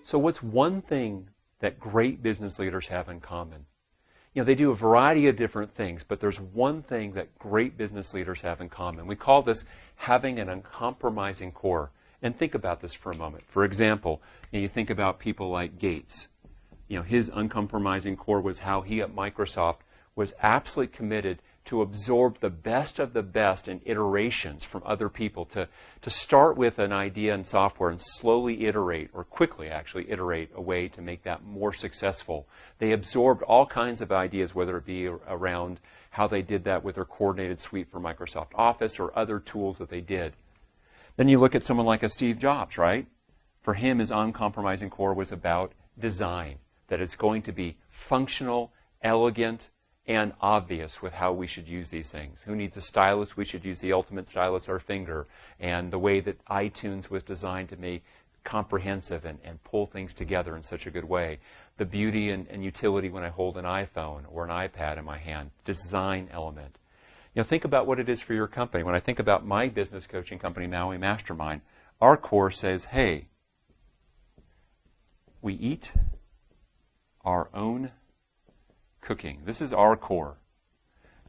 So what's one thing that great business leaders have in common? They do a variety of different things, but there's one thing that great business leaders have in common. We call this having an uncompromising core. And think about this for a moment. For example, you think about people like Gates. His uncompromising core was how he at Microsoft was absolutely committed to absorb the best of the best in iterations from other people, to start with an idea in software and slowly iterate, or quickly actually iterate a way to make that more successful. They absorbed all kinds of ideas, whether it be around how they did that with their coordinated suite for Microsoft Office or other tools that they did. Then you look at someone like a Steve Jobs, right? For him, his uncompromising core was about design, that it's going to be functional, elegant, and obvious with how we should use these things. Who needs a stylus? We should use the ultimate stylus, our finger. And the way that iTunes was designed to be comprehensive and pull things together in such a good way. The beauty and utility when I hold an iPhone or an iPad in my hand. Design element. Think about what it is for your company. When I think about my business coaching company, Maui Mastermind, our core says, hey, we eat our own cooking. This is our core.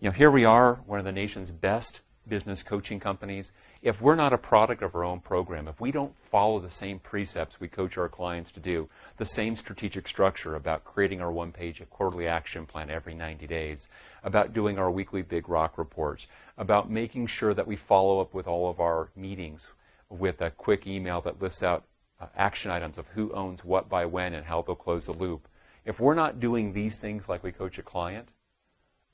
Here we are, one of the nation's best business coaching companies. If we're not a product of our own program, if we don't follow the same precepts we coach our clients to do, the same strategic structure about creating our one-page quarterly action plan every 90 days, about doing our weekly Big Rock reports, about making sure that we follow up with all of our meetings with a quick email that lists out action items of who owns what by when and how they'll close the loop. If we're not doing these things like we coach a client,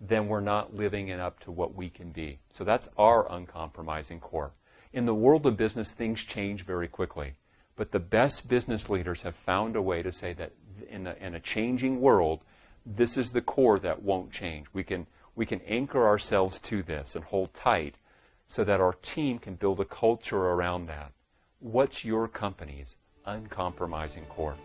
then we're not living it up to what we can be. So that's our uncompromising core. In the world of business, things change very quickly. But the best business leaders have found a way to say that in a changing world, this is the core that won't change. We can anchor ourselves to this and hold tight so that our team can build a culture around that. What's your company's uncompromising core?